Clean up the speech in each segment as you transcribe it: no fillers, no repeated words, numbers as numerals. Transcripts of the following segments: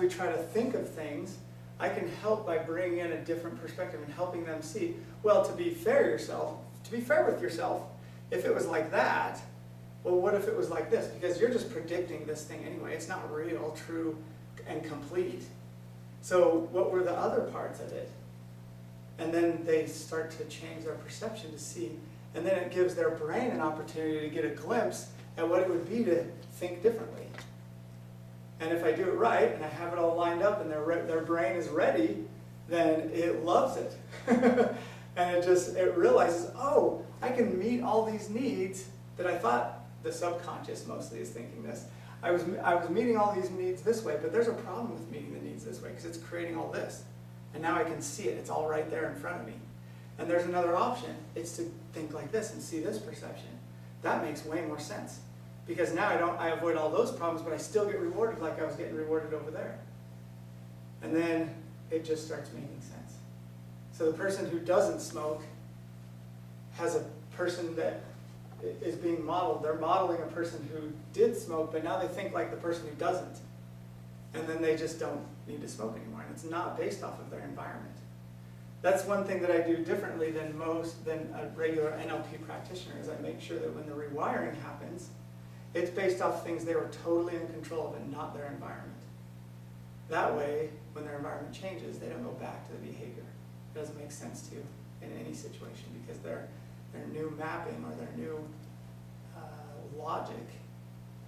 we try to think of things, I can help by bringing in a different perspective and helping them see, well, to be fair with yourself, if it was like that, well, what if it was like this? Because you're just predicting this thing anyway. It's not real, true, and complete. So what were the other parts of it? And then they start to change their perception to see, and then it gives their brain an opportunity to get a glimpse at what it would be to think differently. And if I do it right, and I have it all lined up, and their brain is ready, then it loves it. And it realizes, oh, I can meet all these needs that I thought the subconscious mostly is thinking this. I was meeting all these needs this way, but there's a problem with meeting the needs this way because it's creating all this. And now I can see it. It's all right there in front of me. And there's another option. It's to think like this and see this perception. That makes way more sense. Because now I avoid all those problems, but I still get rewarded like I was getting rewarded over there. And then it just starts making sense. So the person who doesn't smoke has a person that is being modeled. They're modeling a person who did smoke, but now they think like the person who doesn't. And then they just don't need to smoke anymore. And it's not based off of their environment. That's one thing that I do differently than a regular NLP practitioner, is I make sure that when the rewiring happens, it's based off things they were totally in control of and not their environment. That way, when their environment changes, they don't go back to the behavior. It doesn't make sense to in any situation because their new mapping or their new logic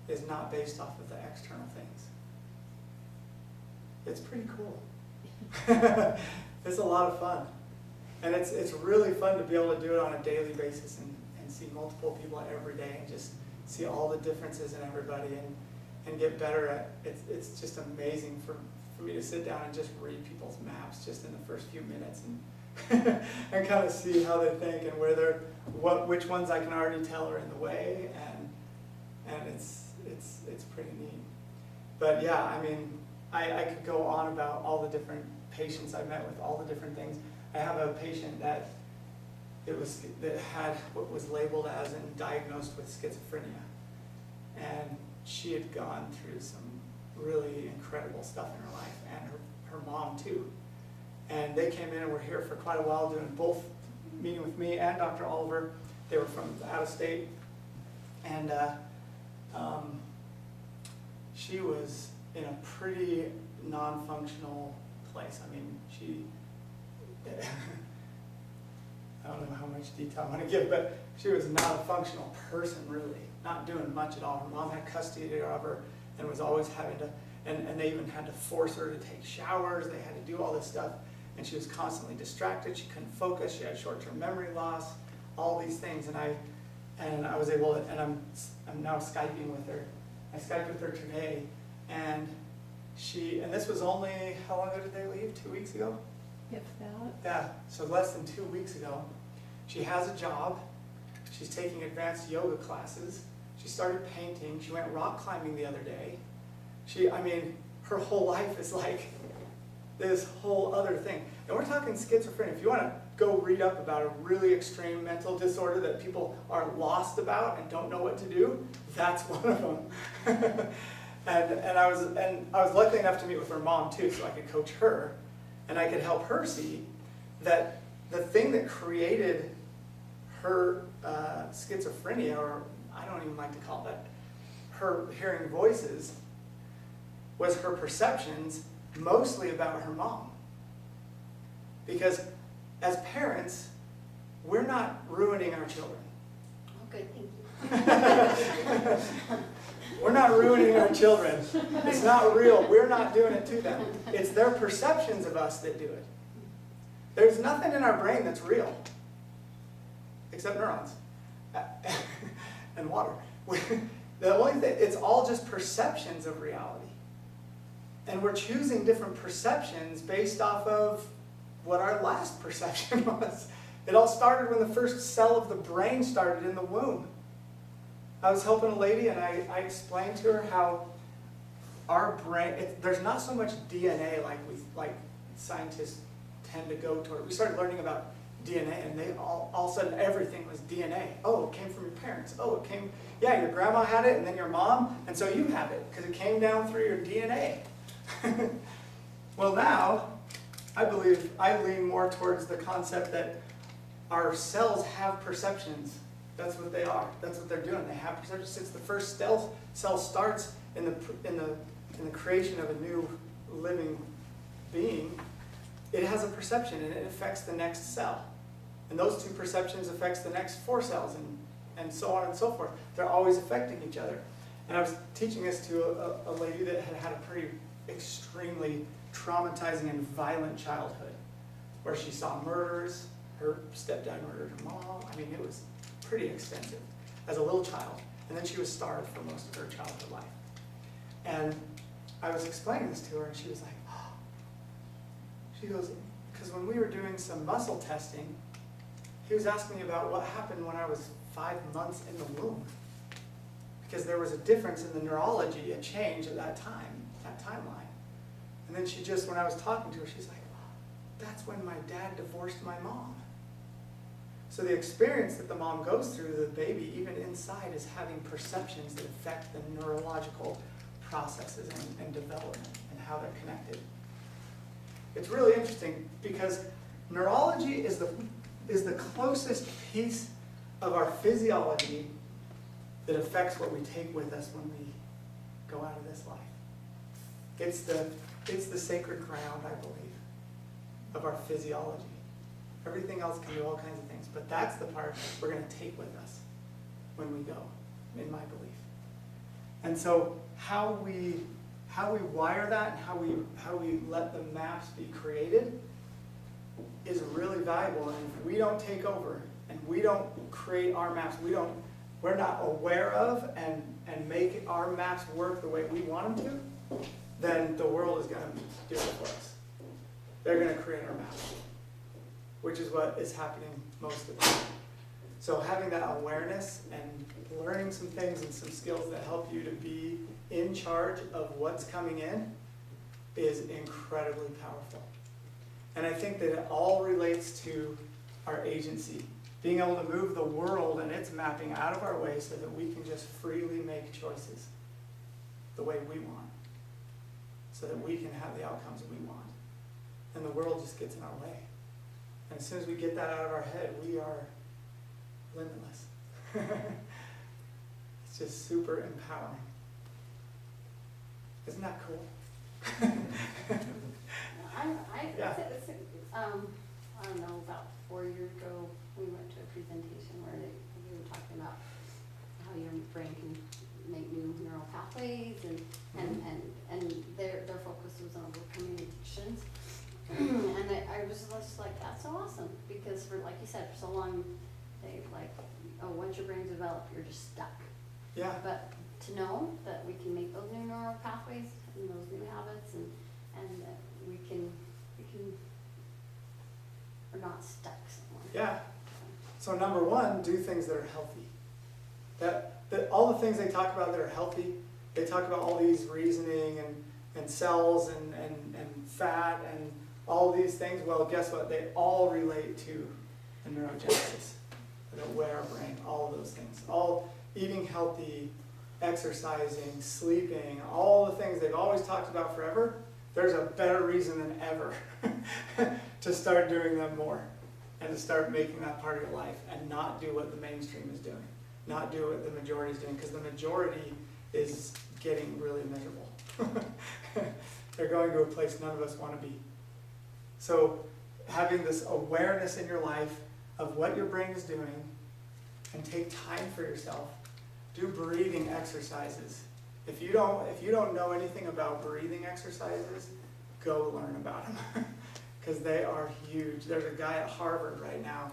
is not based off of the external things. It's pretty cool. It's a lot of fun. And it's really fun to be able to do it on a daily basis and see multiple people every day and just see all the differences in everybody and get better at it. It's just amazing for me to sit down and just read people's maps just in the first few minutes and and kind of see how they think and which ones I can already tell are in the way, and it's pretty neat. But yeah, I mean, I could go on about all the different patients I met with, all the different things. I have a patient that had what was labeled as and diagnosed with schizophrenia, and she had gone through some really incredible stuff in her life, and her mom too. And they came in and were here for quite a while doing both meeting with me and Dr. Oliver. They were from out of state, and she was in a pretty non-functional place. I mean, I don't know how much detail I want to give, but she was not a functional person, really, not doing much at all. Her mom had custody of her and was always having to, and they even had to force her to take showers. They had to do all this stuff, and she was constantly distracted. She couldn't focus. She had short-term memory loss, all these things. And I was able to, and I'm now Skyping with her. I Skyped with her today, and this was only, how long ago did they leave? 2 weeks ago? If that. Yeah, so less than 2 weeks ago. She has a job. She's taking advanced yoga classes. She started painting. She went rock climbing the other day. Her whole life is like this whole other thing. And we're talking schizophrenia. If you want to go read up about a really extreme mental disorder that people are lost about and don't know what to do, that's one of them. and I was lucky enough to meet with her mom too, so I could coach her. And I could help her see that the thing that created her schizophrenia, or I don't even like to call that, her hearing voices, was her perceptions mostly about her mom. Because as parents, we're not ruining our children. Okay, thank you. We're not ruining our children. It's not real. We're not doing it to them. It's their perceptions of us that do it. There's nothing in our brain that's real, except neurons and water. The only thing, it's all just perceptions of reality. And we're choosing different perceptions based off of what our last perception was. It all started when the first cell of the brain started in the womb. I was helping a lady, and I explained to her how our brain, there's not so much DNA like scientists tend to go toward. We started learning about DNA, and they all of a sudden everything was DNA. Oh, it came from your parents. Oh, it came, yeah, your grandma had it, and then your mom, and so you have it, because it came down through your DNA. Well, now, I believe I lean more towards the concept that our cells have perceptions. That's what they are. That's what they're doing. They have perceptions. Since the first cell starts in the creation of a new living being, it has a perception and it affects the next cell. And those two perceptions affects the next 4 cells and so on and so forth. They're always affecting each other. And I was teaching this to a lady that had had a pretty extremely traumatizing and violent childhood, where she saw murders. Her stepdad murdered her mom. I mean, it was pretty extensive as a little child. And then she was starved for most of her childhood life. And I was explaining this to her, and she was like, oh. She goes, because when we were doing some muscle testing, he was asking me about what happened when I was 5 months in the womb. Because there was a difference in the neurology, a change at that time, that timeline. And then she just, when I was talking to her, she's like, oh, that's when my dad divorced my mom. So the experience that the mom goes through, the baby, even inside, is having perceptions that affect the neurological processes and development and how they're connected. It's really interesting because neurology is the closest piece of our physiology that affects what we take with us when we go out of this life. It's the sacred ground, I believe, of our physiology. Everything else can do all kinds of things, but that's the part we're going to take with us when we go, in my belief. And so how we wire that and how we let the maps be created is really valuable. And if we don't take over and we don't create our maps, we're not aware of and make our maps work the way we want them to, then the world is going to do it for us. They're going to create our maps, which is what is happening most of the time. So having that awareness and learning some things and some skills that help you to be in charge of what's coming in is incredibly powerful. And I think that it all relates to our agency. Being able to move the world and its mapping out of our way so that we can just freely make choices the way we want. So that we can have the outcomes we want. And the world just gets in our way. And as soon as we get that out of our head, we are limitless. It's just super empowering. Isn't that cool? I don't know, about 4 years ago, we went to a presentation where we were talking about how your brain can make new neural pathways, and their focus was on overcoming addictions. And I was just like, that's so awesome, because for, like you said, for so long, they like, oh, once your brain's developed, you're just stuck. Yeah. But to know that we can make those new neural pathways and those new habits, and that we can, we're not stuck somewhere. Yeah. So number one, do things that are healthy. That all the things they talk about that are healthy, they talk about all these reasoning and cells and fat and all these things. Well, guess what? They all relate to the neurogenesis, the aware brain, all of those things. All eating healthy, exercising, sleeping, all the things they've always talked about forever. There's a better reason than ever to start doing them more and to start making that part of your life and not do what the mainstream is doing, not do what the majority is doing, because the majority is getting really miserable. They're going to a place none of us want to be. So having this awareness in your life of what your brain is doing, and take time for yourself. Do breathing exercises. If you don't know anything about breathing exercises, go learn about them, because they are huge. There's a guy at Harvard right now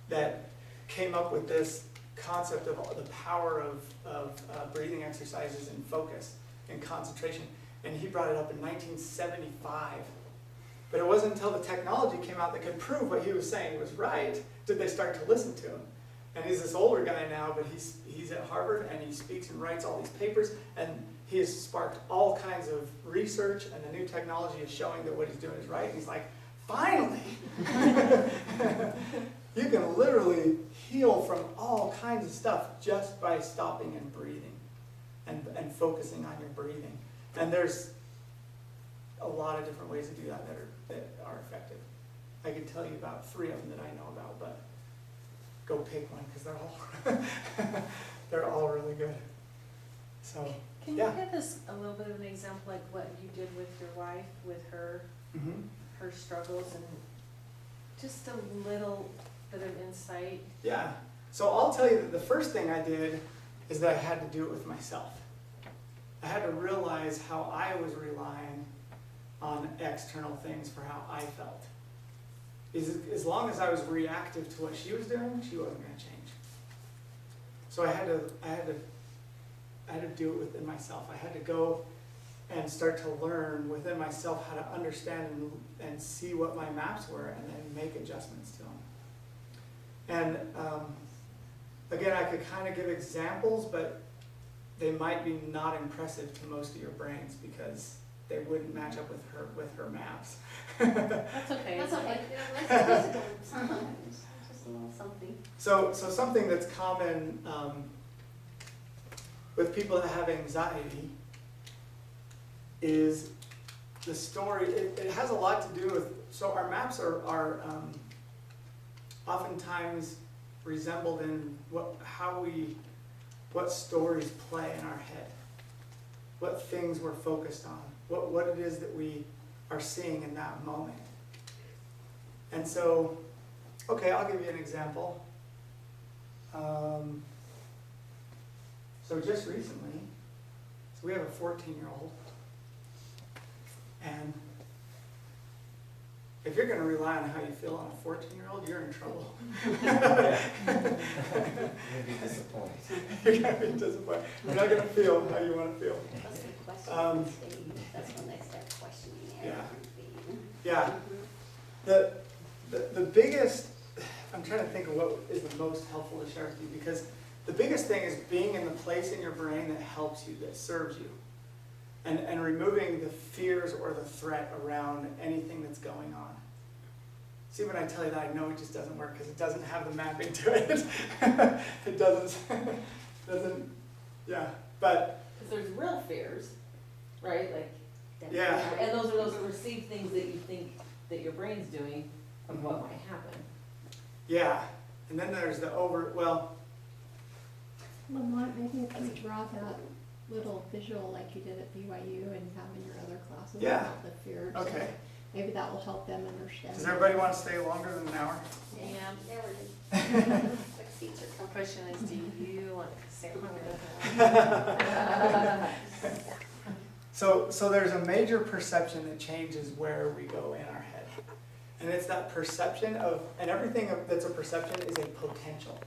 that came up with this concept of the power of breathing exercises and focus and concentration, and he brought it up in 1975. But it wasn't until the technology came out that could prove what he was saying was right did they start to listen to him. And he's this older guy now, but he's at Harvard, and he speaks and writes all these papers, and he has sparked all kinds of research, and the new technology is showing that what he's doing is right. And he's like, finally! You can literally heal from all kinds of stuff just by stopping and breathing and focusing on your breathing. And there's a lot of different ways to do that that are effective. I could tell you about 3 of them that I know about, but go pick one because they're all they're all really good. So Can you yeah. give us a little bit of an example, like what you did with your wife, with her struggles, and just a little bit of insight? Yeah. So I'll tell you that the first thing I did is that I had to do it with myself. I had to realize how I was relying on external things for how I felt. As long as I was reactive to what she was doing, she wasn't going to change. So I had to do it within myself. I had to go and start to learn within myself how to understand and see what my maps were, and then make adjustments to them. And again, I could kind of give examples, but they might be not impressive to most of your brains because they wouldn't match up with her maps. That's okay. That's okay. That's sometimes, just a little something. So something that's common with people that have anxiety is the story. It has a lot to do with, so our maps are oftentimes resembled in what stories play in our head, what things we're focused on, what it is that we are seeing in that moment. And so, okay, I'll give you an example. So just recently, so we have a 14-year-old, and if you're going to rely on how you feel on a 14-year-old, you're in trouble. You're gonna be disappointed. You're going to be disappointed. You're not going to feel how you want to feel. That's the question stage. That's when they start questioning Yeah. everything. Yeah. The biggest, I'm trying to think of what is the most helpful to share with you, because the biggest thing is being in the place in your brain that helps you, that serves you. And removing the fears or the threat around anything that's going on. See, when I tell you that, I know it just doesn't work because it doesn't have the mapping to it. It doesn't, yeah. But, Because there's real fears, right? Like, yeah. and those are those perceived things that you think that your brain's doing of what might happen. Yeah. And then there's the Lamont, maybe if you draw that little visual like you did at BYU and have in your other classes Yeah. about the fears. Okay. Maybe that will help them understand. Does everybody want to stay longer than an hour? Yeah. There we go. Like seats are The comfortable. question is, do you want to stay longer? So there's a major perception that changes where we go in our head. And it's that perception of, and everything that's a perception is a potential.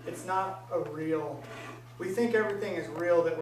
It's not a real, we think everything is real that